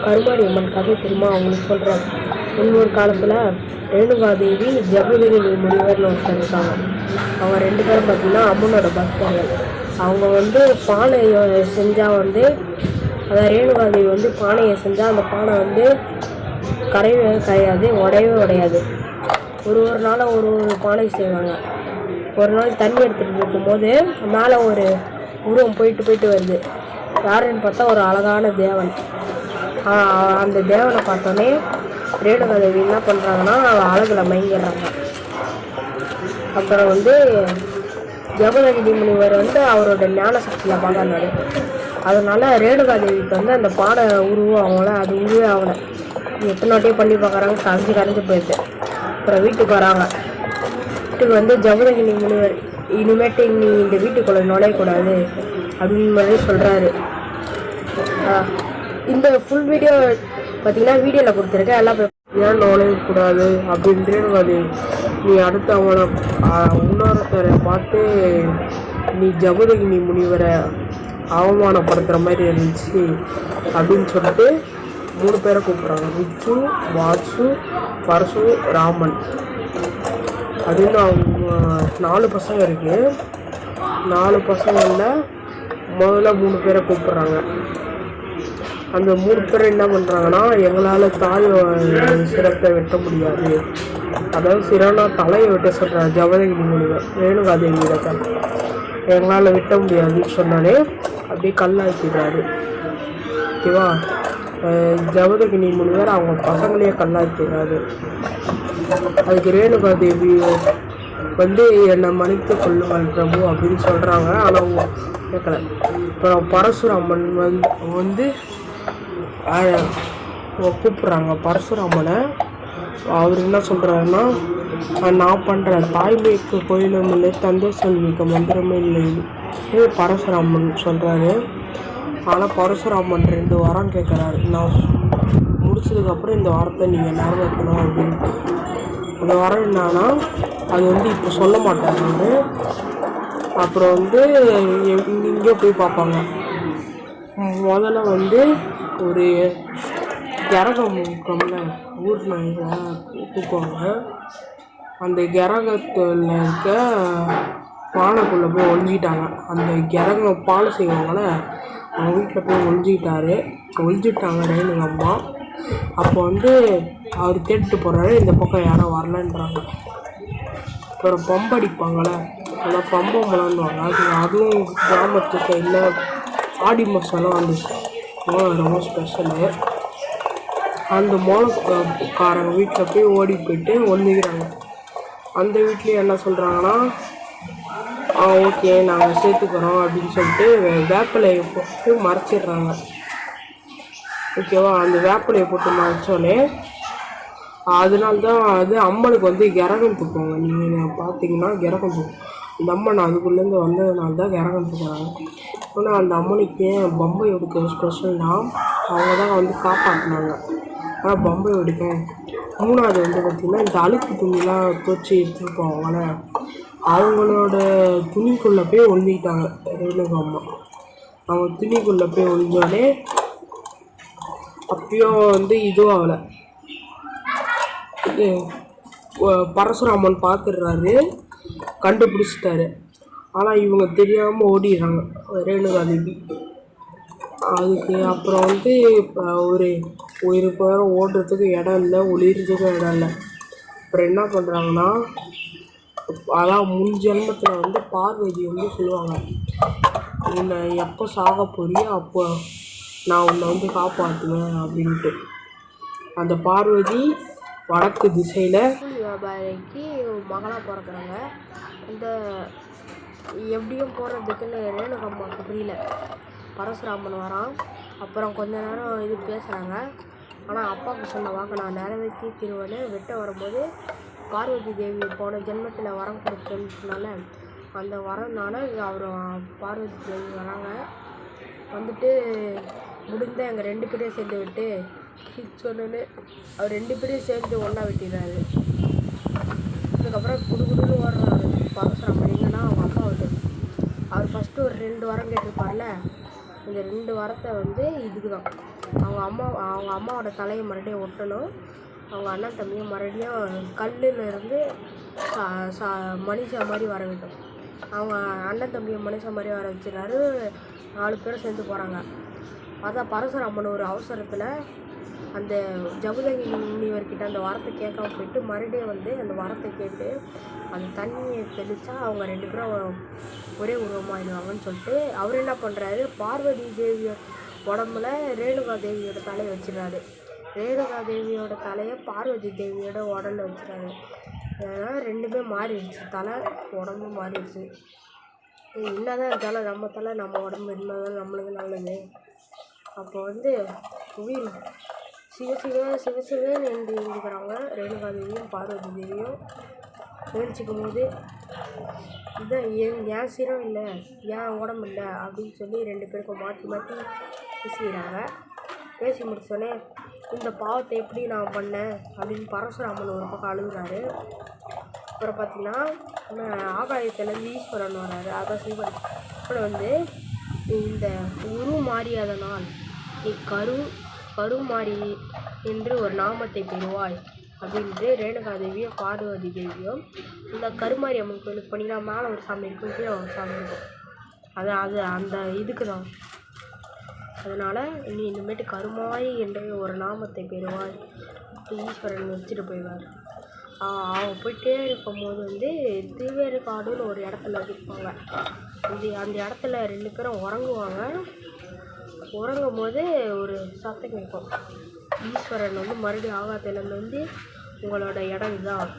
கருமாரி அம்மன் கதை தெரியுமா அவங்களுக்கு சொல்கிறேன். முன்னொரு காலத்தில் ரேணுகாதேவி ஜபதகிரி முனிவர்னு ஒருத்தர் இருக்காங்க. அவங்க 2 பேரும் பார்த்திங்கன்னா அம்மனோட பக்தர்கள். அவங்க வந்து பானையை செஞ்சால் வந்து அதாவது ரேணுகாதேவி வந்து பானையை செஞ்சால் அந்த பானை வந்து கரையவே கரையாது, உடையவே உடையாது. ஒரு நாளாக ஒரு பானை செய்வாங்க. ஒரு நாள் தண்ணி எடுத்துகிட்டு இருக்கும்போது மேலே ஒரு உருவம் போயிட்டு வருது. யாருன்னு பார்த்தா ஒரு அழகான தேவன். அந்த தேவனை பார்த்தோன்னே ரேணுகாதேவி என்ன பண்ணுறாங்கன்னா அழகில் மயங்கிடுறாங்க. அப்புறம் வந்து ஜபதகிரி முனிவர் வந்து அவரோட ஞான சக்தியில் பார்க்கறாரு. அதனால் ரேணுகாதேவிக்கு வந்து அந்த பானை உருவம் அவங்கள அது உருவே ஆகலை. எத்தனை வாட்டியும் பண்ணி பார்க்குறாங்க, கரைஞ்சி போயிடுது. அப்புறம் வீட்டுக்கு வராங்க. வீட்டுக்கு வந்து ஜபதகிரி முனிவர் இனிமேட்டு நீ இந்த வீட்டுக்குள்ளே நுழையக்கூடாது அப்படின்னு மாதிரி சொல்கிறாரு. இந்த ஃபுல் வீடியோ பார்த்தீங்கன்னா வீடியோவில் கொடுத்துருக்கேன். எல்லாம் ஏன் நுழையக்கூடாது அப்படின்னு ரேணுகாதேவி நீ அடுத்து அவனை இன்னொருத்தரை பார்த்து நீ ஜபதகிரி முனிவரை அவமானப்படுத்துகிற மாதிரி இருந்துச்சு அப்படின்னு சொல்லிட்டு 3 பேரை கூப்பிட்றாங்க. விச்சு, வாசு, பரசு, ராமன் அப்படின்னு அவங்க 4 பசங்க இருக்குது. 4 பசங்களில் முதல்ல 3 பேரை கூப்பிட்றாங்க. அந்த 3 பேர் என்ன பண்ணுறாங்கன்னா எங்களால் தாய் சிரத்தை வெட்ட முடியாது, அதாவது சிரனா தலையை வெட்ட சொல்கிறார் ஜபதகிரி முனிவர் ரேணுகாதேவி இடத்தில். எங்களால் வெட்ட முடியாதுன்னு சொன்னாலே அப்படியே கல்லாக்கிடுறாரு. ஓகேவா? ஜபதகிரி முனிவர் அவங்க பசங்களையே கல்லாக்கிடுறாரு. அதுக்கு ரேணுகாதேவி வந்து என்னை மன்னித்து கொள்ளுங்கள் பிரபு அப்படின்னு சொல்கிறாங்க. ஆனால் அவங்க கேட்கல. அப்புறம் பரசுராமன் வந்து கூப்பிட்றாங்க பரசுராமனை. அவர் என்ன சொல்கிறாருன்னா நான் பண்ணுறேன் தாய்மைக்கு கோயிலும் இல்லை, தந்தை செல்விக்கு மந்திரமே இல்லை பரசுராமன் சொல்கிறாரு. ஆனால் பரசுராமன் 2 வாரம் கேட்குறாரு. நான் முடிச்சதுக்கப்புறம் இந்த வாரத்தை நீங்கள் நிறைவேற்றணும் அப்படின்ட்டு. அந்த வாரம் என்னன்னா அது வந்து இப்போ சொல்ல மாட்டாங்க. அப்புறம் வந்து இங்கே போய் பார்ப்பாங்க. முதல்ல வந்து ஒரு கிரகம் இருக்கோம்ல ஊரில் தூக்குவாங்க. அந்த கிரகத்தில் இருக்க பானைக்குள்ளே போய் ஒழிஞ்சிட்டாங்க. அந்த கிரகம் பானை செய்வாங்கள அவங்க வீட்டில் போய் ஒழிஞ்சிட்டாங்க ரேணுங்க அம்மா. அப்போ வந்து அவர் கேட்டுட்டு போகிறாரு, இந்த பக்கம் யாரும் வரலன்றாங்க. அப்புறம் பம்பு அடிப்பாங்களே அதெல்லாம் பம்பம் விளாண்டுவாங்க. அதுவும் கிராமத்துக்கு இல்லை ஆடி மாதம்லாம் வந்துச்சு. ரொம்ப ஸ்பெஷலு. அந்த மோளக்காரங்க வீட்டில் போய் ஓடி போயிட்டு ஒழிஞ்சிக்கிறாங்க. அந்த வீட்லேயும் என்ன சொல்கிறாங்கன்னா ஓகே நாங்கள் சேர்த்துக்கிறோம் அப்படின்னு சொல்லிட்டு வேப்பிலையை போட்டு மறைச்சிடுறாங்க. ஓகேவா? அந்த வேப்பிலையை போட்டு மறைச்சோன்னே அதனால்தான் அது அம்மனுக்கு வந்து கிரகம் தூக்குவாங்க. நீங்கள் பார்த்தீங்கன்னா கிரகம் தூக்கும். அந்த அம்மன் அதுக்குள்ளேருந்து வந்ததுனால தான் கிரகம் தூக்குறாங்க. ஆனால் அந்த அம்மனுக்கு ஏன் பம்பை எடுக்க ஸ்பெஷல்னால் அவங்க தான் வந்து காப்பாற்றினாங்க. ஆனால் பம்பை எடுக்க 3வது வந்து பார்த்திங்கன்னா இந்த அழுக்கு துணிலாம் துவச்சி எடுத்துருப்பாங்கள அவங்களோட துணிக்குள்ளே போய் ஒழிஞ்சிக்கிட்டாங்க ரேணுகா அம்மா. அவங்க துணிக்குள்ளே போய் ஒழிஞ்சோடனே அப்பயும் வந்து இதுவும் ஆகலை. பரசுராமன் பார்த்துடுறாரு, கண்டுபிடிச்சிட்டாரு. ஆனால் இவங்க தெரியாமல் ஓடிடுறாங்க ரேணுகாதேவி. அதுக்கு அப்புறம் வந்து ஒரு பேரும் ஓடுறதுக்கு இடம் இல்லை, ஒளிகிறதுக்கும் இடம் இல்லை. அப்புறம் என்ன பண்ணுறாங்கன்னா அதான் முன் ஜென்மத்தில் வந்து பார்வதி வந்து சொல்லுவாங்க, உன்னை எப்போ சாக போறியோ அப்போ நான் உன்னை வந்து காப்பாற்றுவேன் அப்படின்ட்டு. அந்த பார்வதி வடக்கு திசையில் வியாபாரிக்கு மகளாக பிறக்கிறாங்க. இந்த எப்படியும் போகிறதுக்குன்னு ரேணுகா அம்மாவுக்கு புரியல. பரசுராமன் வரான். அப்புறம் கொஞ்ச நேரம் இது பேசுகிறாங்க. ஆனால் அப்பாவுக்கு சொன்ன வாக்கு நான் நிறைவேற்றி திருவன்னு வெட்ட வரும்போது பார்வதி தேவி போன ஜென்மத்தில் வரம் கொடுத்ததுனால அந்த வரம்னால அவர் பார்வதி தேவி வராங்க. வந்துட்டு முடிந்த எங்கள் 2 பேரையும் சேர்ந்து விட்டு சொன்னு அவர் 2 பேரையும் சேர்ந்து ஒன்றா வெட்டிடுறாரு. அதுக்கப்புறம் குடுகுடுன்னு ஓடுறாரு பரசுராமன். எங்கன்னா அவங்க அப்பா வந்து அவர் ஃபஸ்ட்டு ஒரு 2 வாரம் கேட்டிருப்பார்ல, இந்த 2 வாரத்தை வந்து இதுக்கு தான் அவங்க அம்மாவோட தலையை மறுபடியும் ஒட்டணும். அவங்க அண்ணன் தம்பியும் மறுபடியும் கல்லில் மனுஷன் மாதிரி வர வேண்டும். அவங்க அண்ணன் தம்பியை மனுஷன் மாதிரி வர வச்சுறாரு. 4 பேரும் சேர்ந்து போகிறாங்க. அதான் பரசுராமன் ஒரு அவசரத்தில் அந்த ஜமதக்னி முனிவர்கிட்ட அந்த வரத்தை கேட்காம போயிட்டு மறுபடியும் அந்த வரத்தை கேட்டு அந்த தண்ணியை தெளித்தா அவங்க 2 பேரும் ஒரே உருவமாகிடுவாங்கன்னு சொல்லிட்டு அவர் என்ன பண்ணுறாரு, பார்வதி தேவியோட உடம்புல ரேணுகா தேவியோட தலையை வச்சிடறாரு. ரேணுகா தேவியோட தலையை பார்வதி தேவியோட உடலில் வச்சுறாரு. அதனால் 2 மாறிடுச்சு, தலை உடம்பு மாறிடுச்சு. என்னதான் இருந்தாலும் நம்ம தலை நம்ம உடம்பு இருந்தால் நம்மளுக்கு நல்லது. அப்போ உயிர் சிவசிவன்னு எழுந்துக்கிறாங்க. ரேணுகா தேவியும் பார்வதி தேவியும் நினச்சிக்கும் போது இதான் என் சிரம் இல்லை, என் உடம்பு இல்லை அப்படின்னு சொல்லி 2 பேருக்கும் மாற்றி மாற்றி பேசிக்கிறாங்க. பேசி முடிச்சோடனே இந்த பாவத்தை எப்படி நான் பண்ணேன் அப்படின்னு பரசுராமன் ஒரு பக்கம் அழுகுறாரு. அப்புறம் பார்த்திங்கன்னா ஆகாயத்துலேருந்து ஈஸ்வரன் வர்றாரு. அதான் சிவன். அப்புறம் இந்த உரு மாறியதனால் நீ கருமாறி என்று ஒரு நாமத்தை பெறுவாய் அப்படின்ட்டு ரேணுகா தேவியும் பார்வதி தேவியும் இந்த கருமாரி அம்மன் கோயிலுக்கு போனீங்கன்னா மேலே ஒரு சாமி இருக்கும், கீழே ஒரு சாமி இருக்கும். அது அந்த இதுக்கு தான். அதனால் நீ இனிமேட்டு கருமாரி என்ற ஒரு நாமத்தை பெறுவாய் ஈஸ்வரன் வச்சுட்டு போயிடுவார். அவங்க போயிட்டே இருக்கும்போது திருவேற்காடுன்னு ஒரு இடத்துல இருப்பாங்க. அந்த இடத்துல 2 பேரும் உறங்குவாங்க. உறங்கும் போது ஒரு சத்தம் கேட்கும். ஈஸ்வரன் மறுபடியும் ஆகாயத்துலேருந்து உங்களோட இடம் இதுதான்,